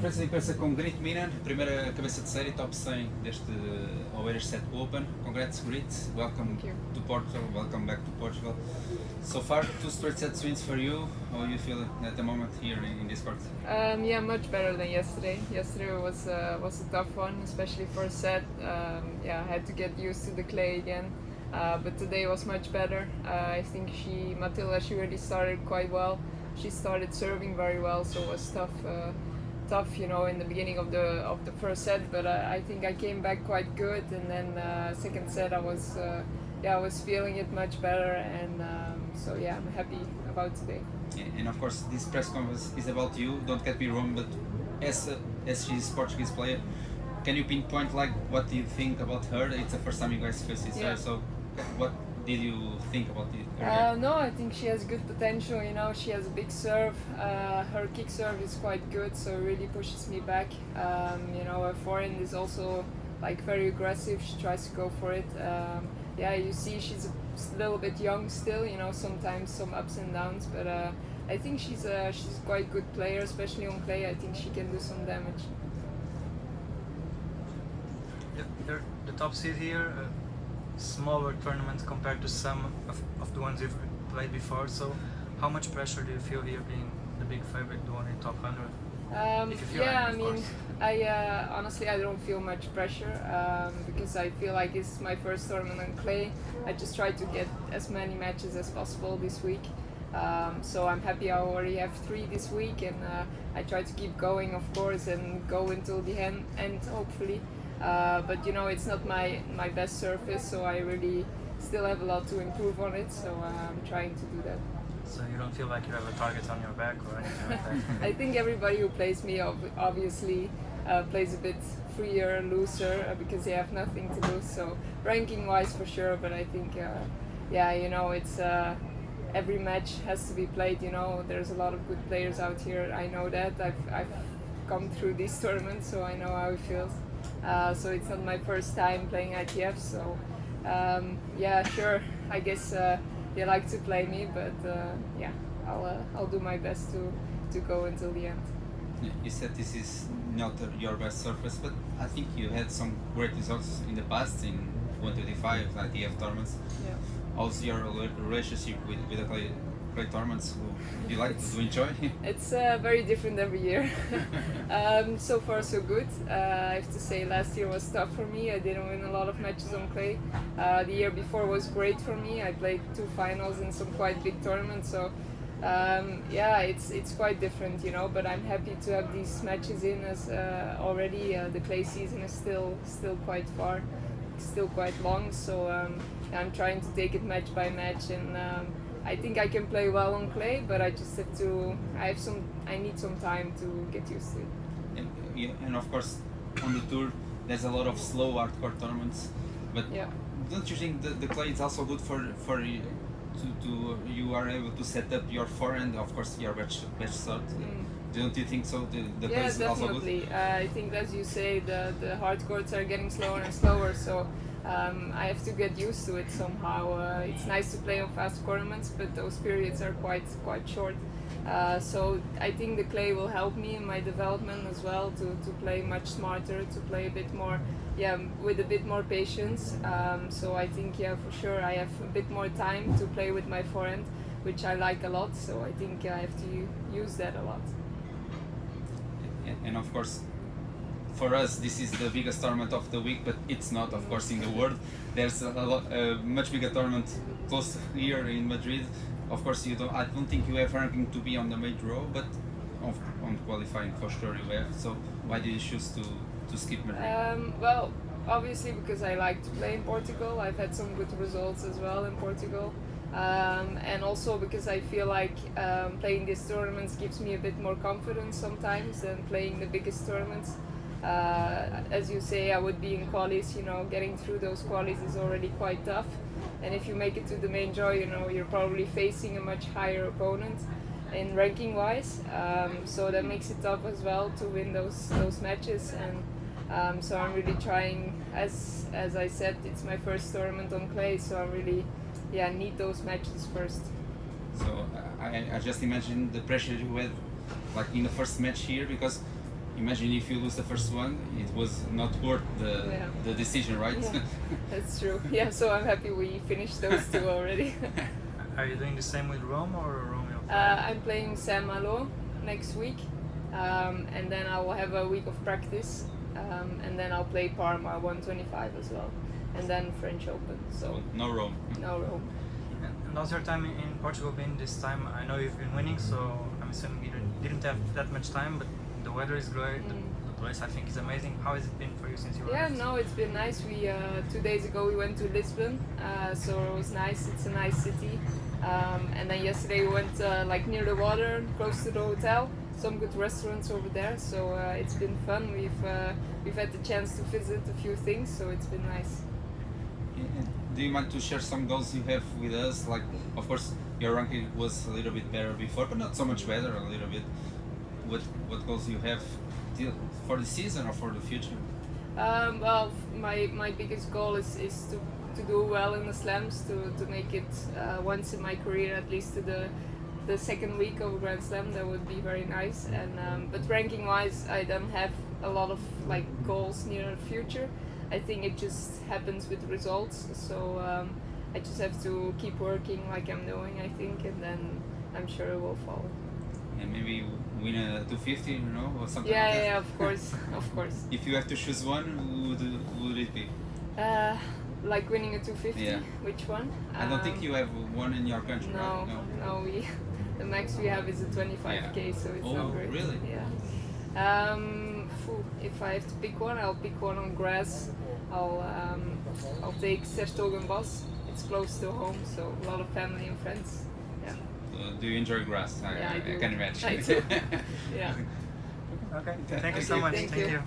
Conferência de imprensa com Grit Minnen, primeira cabeça de série, top 100 deste Oeiras CETO Open. Congrats Grit, welcome to Portugal, welcome back to Portugal. So far, 2 straight set wins for you. How you feel at the moment here in this court? Yeah, much better than yesterday. Yesterday was a tough one, especially for a set. I had to get used to the clay again. But today was much better. I think Matilda, she really started quite well. She started serving very well, so it was tough, in the beginning of the first set. But I think I came back quite good, and then second set I was feeling it much better, and I'm happy about today. And of course, this press conference is about you. Don't get me wrong, but as she's Portuguese player, can you pinpoint what do you think about her? It's the first time you guys face each other, so what did you think about it? No, I think she has good potential. She has a big serve. Her kick serve is quite good, so it really pushes me back. Her forehand is also very aggressive. She tries to go for it. You see she's a little bit young still. Sometimes some ups and downs, but I think she's quite good player, especially on clay. I think she can do some damage. You're the top seed here. Smaller tournament compared to some of the ones you've played before, so how much pressure do you feel here being the big favorite, the one in top 100? Honestly I don't feel much pressure because I feel like it's my first tournament on clay. I just try to get as many matches as possible this week, so I'm happy I already have 3 this week, and I try to keep going, of course, and go until the end hopefully. But it's not my best surface, so I really still have a lot to improve on it, so I'm trying to do that. So you don't feel like you have a target on your back or anything like that? I think everybody who plays me obviously plays a bit freer, looser, because they have nothing to lose, so ranking wise for sure, but I think it's every match has to be played. There's a lot of good players out here, I know that. I've come through these tournaments, so I know how it feels. So it's not my first time playing ITF, so sure, I guess they like to play me, but I'll do my best to go until the end. You said this is not your best surface, but I think you had some great results in the past in 125 ITF tournaments. Yeah. How's your relationship with the clay tournaments? Do you like to enjoy? It's very different every year. So far so good. I have to say last year was tough for me. I didn't win a lot of matches on clay. The year before was great for me. I played 2 finals in some quite big tournaments, so it's quite different, but I'm happy to have these matches in, as already the clay season is still quite far, still quite long, so I'm trying to take it match by match, and I think I can play well on clay, but I just have to. I need some time to get used to it. And of course, on the tour, there's a lot of slow hardcore tournaments. But don't you think the clay is also good for you? You are able to set up your forehand, of course, your best shot. Don't you think so? The clay is also good. Definitely. I think, as you say, the hard courts are getting slower and slower, so. I have to get used to it somehow. It's nice to play on fast tournaments, but those periods are quite short. So I think the clay will help me in my development as well, to play much smarter, to play a bit more, with a bit more patience. So I think, for sure, I have a bit more time to play with my forehand, which I like a lot. So I think I have to use that a lot. And of course, for us, this is the biggest tournament of the week, but it's not, of course, in the world. There's a much bigger tournament close here in Madrid. Of course, I don't think you have ranking to be on the major row, but on qualifying for sure you have. So why did you choose to skip Madrid? Well, obviously because I like to play in Portugal. I've had some good results as well in Portugal. And also because I feel like playing these tournaments gives me a bit more confidence sometimes than playing the biggest tournaments. As you say, I would be in qualies, getting through those qualies is already quite tough, and if you make it to the main draw, you're probably facing a much higher opponent in ranking wise, so that makes it tough as well to win those matches, and so I'm really trying, as I said, it's my first tournament on clay, so I really need those matches first. So I just imagine the pressure you had in the first match here, because imagine if you lose the first one, it was not worth the decision, right? Yeah, that's true. Yeah, so I'm happy we finished those two already. Are you doing the same with Rome or Rome? I'm playing Saint Malo next week, and then I will have a week of practice, and then I'll play Parma 125 as well, and then French Open. So no Rome. no Rome. And how's your time in Portugal been this time? I know you've been winning, so I'm assuming you didn't have that much time, but the weather is great. The place I think is amazing. How has it been for you since you Yeah, arrived? no, it's been nice. We 2 days ago we went to Lisbon, so it was nice. It's a nice city. And then yesterday we went like near the water, close to the hotel. Some good restaurants over there, so it's been fun. We've had the chance to visit a few things, so it's been nice. Do you mind to share some goals you have with us? Like, of course, your ranking was a little bit better before, but not so much better. A little bit. What goals you have for the season or for the future? Well, my biggest goal is to do well in the slams, to make it once in my career at least to the second week of a Grand Slam. That would be very nice. And but ranking wise, I don't have a lot of like goals near the future. I think it just happens with results. So I just have to keep working like I'm doing, I think, and then I'm sure it will follow. And maybe win a 250, you know, or something like that? Yeah, of course, of course. If you have to choose one, who would it be? Like winning a 250. Yeah. Which one? I don't think you have one in your country, No, right? no. We the max we have is a 25k, so it's Oh, not great. really? Yeah. If I have to pick one, I'll pick one on grass. I'll take Sertogenbos. It's close to home, so a lot of family and friends. Yeah. Do you enjoy grass? Yeah, I do. can imagine. I do. Yeah. Okay, thank you Thank so you. much. Thank Thank you. you.